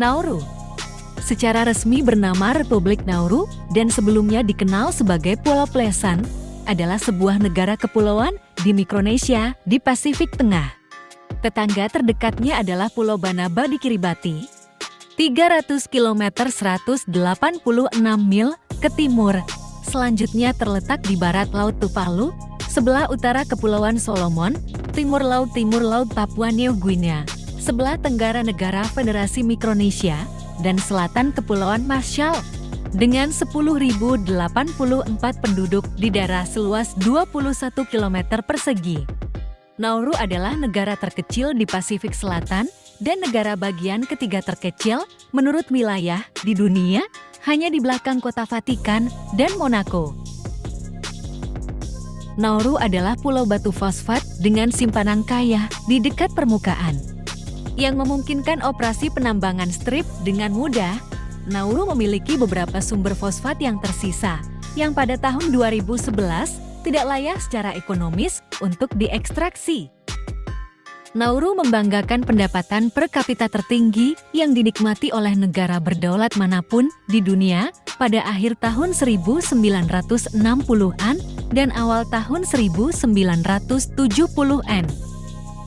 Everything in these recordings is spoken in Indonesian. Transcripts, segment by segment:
Nauru secara resmi bernama Republik Nauru dan sebelumnya dikenal sebagai Pulau Pleasant, adalah sebuah negara kepulauan di Mikronesia di Pasifik Tengah. Tetangga terdekatnya adalah Pulau Banaba di Kiribati, 300 km 186 mil ke timur. Selanjutnya terletak di barat Laut Tuvalu, sebelah utara Kepulauan Solomon, timur Laut Papua New Guinea, sebelah tenggara negara Federasi Mikronesia, dan selatan Kepulauan Marshall. Dengan 10.084 penduduk di daerah seluas 21 km persegi. Nauru adalah negara terkecil di Pasifik Selatan dan negara bagian ketiga terkecil menurut wilayah di dunia, hanya di belakang kota Vatikan dan Monaco. Nauru adalah pulau batu fosfat dengan simpanan kaya di dekat permukaan, yang memungkinkan operasi penambangan strip dengan mudah. Nauru memiliki beberapa sumber fosfat yang tersisa, yang pada tahun 2011 tidak layak secara ekonomis untuk diekstraksi. Nauru membanggakan pendapatan per kapita tertinggi yang dinikmati oleh negara berdaulat manapun di dunia pada akhir tahun 1960-an dan awal tahun 1970-an.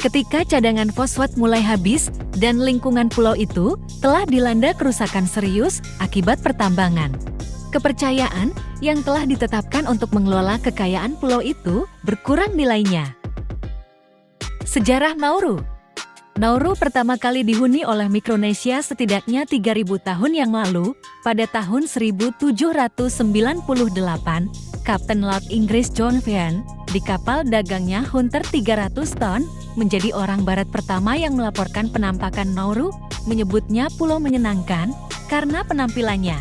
Ketika cadangan fosfat mulai habis dan lingkungan pulau itu telah dilanda kerusakan serius akibat pertambangan. Kepercayaan yang telah ditetapkan untuk mengelola kekayaan pulau itu berkurang nilainya. Sejarah Nauru. Nauru pertama kali dihuni oleh Mikronesia setidaknya 3.000 tahun yang lalu. Pada tahun 1798, Kapten Laut Inggris John Vane di kapal dagangnya Hunter 300 ton menjadi orang barat pertama yang melaporkan penampakan Nauru, menyebutnya pulau menyenangkan karena penampilannya.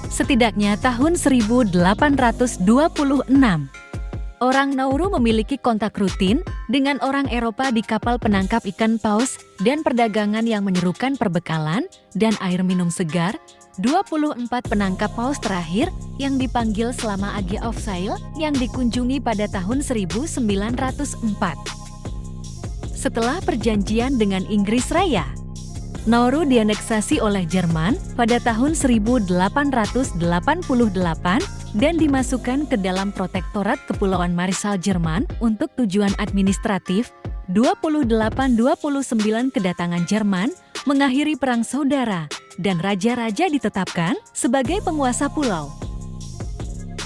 Setidaknya tahun 1826, orang Nauru memiliki kontak rutin dengan orang Eropa di kapal penangkap ikan paus dan perdagangan yang menyerukan perbekalan dan air minum segar. 24 penangkap paus terakhir yang dipanggil selama Age of Sail yang dikunjungi pada tahun 1904. Setelah perjanjian dengan Inggris Raya, Nauru dianeksasi oleh Jerman pada tahun 1888 dan dimasukkan ke dalam Protektorat Kepulauan Marshall Jerman untuk tujuan administratif. 28-29 kedatangan Jerman mengakhiri Perang Saudara dan raja-raja ditetapkan sebagai penguasa pulau.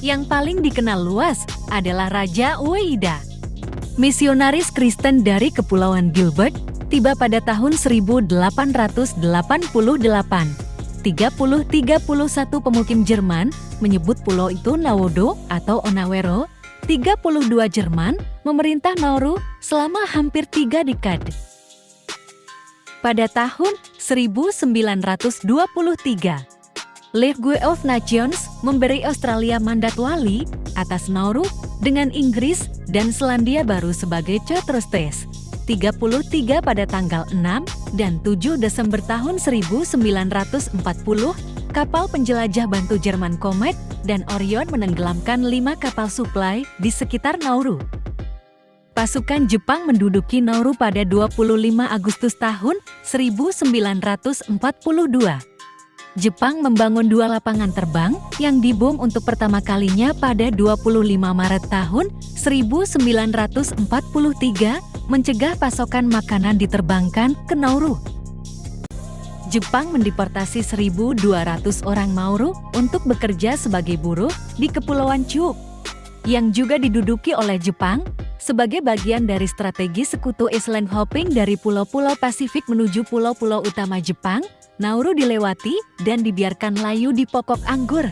Yang paling dikenal luas adalah Raja Ueda. Misionaris Kristen dari Kepulauan Gilbert tiba pada tahun 1888. 31 pemukim Jerman menyebut pulau itu Nawodo atau Onawero. 32 Jerman memerintah Nauru selama hampir 3 dekade. Pada tahun 1923, League of Nations memberi Australia mandat wali atas Nauru dengan Inggris dan Selandia Baru sebagai co-trustees. 33 pada tanggal 6 dan 7 Desember tahun 1940, kapal penjelajah bantu Jerman Comet dan Orion menenggelamkan 5 kapal suplai di sekitar Nauru. Pasukan Jepang menduduki Nauru pada 25 Agustus tahun 1942. Jepang membangun 2 lapangan terbang yang dibom untuk pertama kalinya pada 25 Maret tahun 1943, mencegah pasokan makanan diterbangkan ke Nauru. Jepang mendeportasi 1.200 orang Nauru untuk bekerja sebagai buruh di Kepulauan Chuuk, yang juga diduduki oleh Jepang. Sebagai bagian dari strategi sekutu island hopping dari pulau-pulau Pasifik menuju pulau-pulau utama Jepang, Nauru dilewati dan dibiarkan layu di pokok anggur.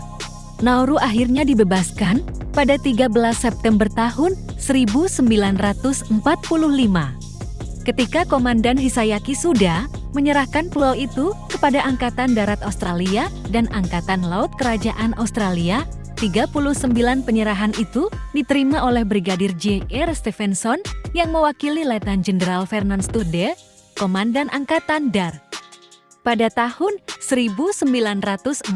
Nauru akhirnya dibebaskan pada 13 September tahun 1945. Ketika Komandan Hisayaki Suda menyerahkan pulau itu kepada Angkatan Darat Australia dan Angkatan Laut Kerajaan Australia, 39 penyerahan itu diterima oleh Brigadir J.R. Stevenson yang mewakili Letnan Jenderal Vernon Studde, Komandan Angkatan Dar. Pada tahun 1947,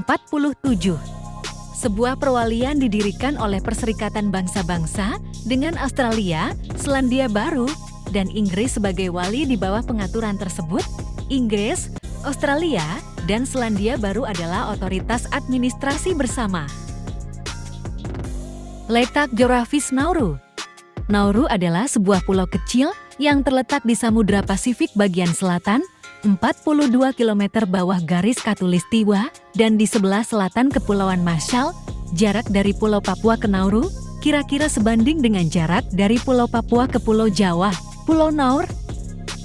sebuah perwalian didirikan oleh Perserikatan Bangsa-Bangsa dengan Australia, Selandia Baru, dan Inggris sebagai wali. Di bawah pengaturan tersebut, Inggris, Australia, dan Selandia Baru adalah otoritas administrasi bersama. Letak geografis Nauru. Nauru adalah sebuah pulau kecil yang terletak di Samudra Pasifik bagian selatan, 42 km bawah garis khatulistiwa, dan di sebelah selatan Kepulauan Marshall. Jarak dari Pulau Papua ke Nauru kira-kira sebanding dengan jarak dari Pulau Papua ke Pulau Jawa, Pulau Naur.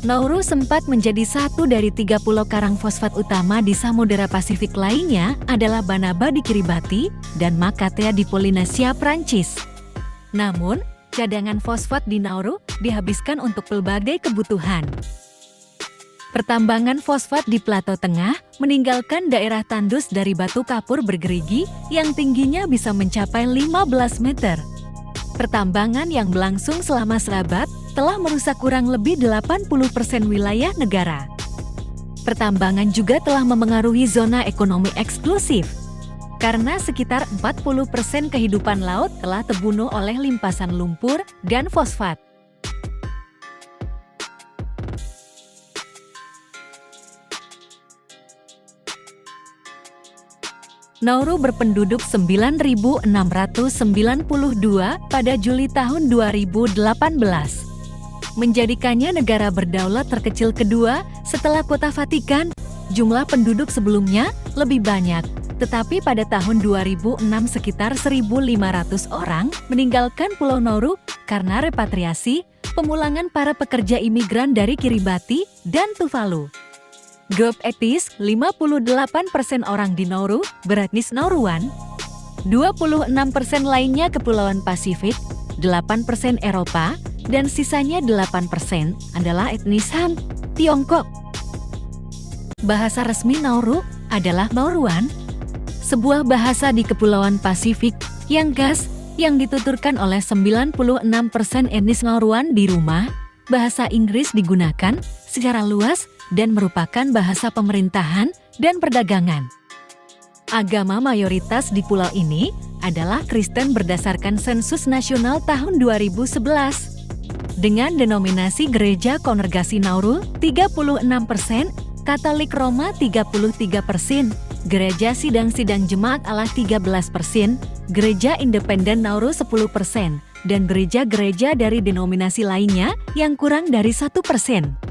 Nauru sempat menjadi satu dari 3 pulau karang fosfat utama di Samudera Pasifik, lainnya adalah Banaba di Kiribati dan Makatea di Polinesia, Prancis. Namun, cadangan fosfat di Nauru dihabiskan untuk berbagai kebutuhan. Pertambangan fosfat di Plato Tengah meninggalkan daerah tandus dari batu kapur bergerigi yang tingginya bisa mencapai 15 meter. Pertambangan yang berlangsung selama seabad telah merusak kurang lebih 80% wilayah negara. Pertambangan juga telah memengaruhi zona ekonomi eksklusif, karena sekitar 40% kehidupan laut telah terbunuh oleh limpasan lumpur dan fosfat. Nauru berpenduduk 9.692 pada Juli tahun 2018. Menjadikannya negara berdaulat terkecil kedua setelah Kota Vatikan. Jumlah penduduk sebelumnya lebih banyak, tetapi pada tahun 2006 sekitar 1.500 orang meninggalkan Pulau Nauru karena repatriasi, pemulangan para pekerja imigran dari Kiribati dan Tuvalu. Grup etnis, 58% orang di Nauru beretnis Nauruan, 26% lainnya Kepulauan Pasifik, 8% Eropa, dan sisanya 8% adalah etnis Han, Tiongkok. Bahasa resmi Nauru adalah Nauruan, sebuah bahasa di Kepulauan Pasifik yang khas yang dituturkan oleh 96% etnis Nauruan di rumah. Bahasa Inggris digunakan secara luas dan merupakan bahasa pemerintahan dan perdagangan. Agama mayoritas di pulau ini adalah Kristen berdasarkan sensus nasional tahun 2011. Dengan denominasi Gereja Kongregasi Nauru 36%, Katolik Roma 33%, Gereja Sidang-Sidang Jemaat Allah 13%, Gereja Independen Nauru 10%, dan gereja-gereja dari denominasi lainnya yang kurang dari 1%.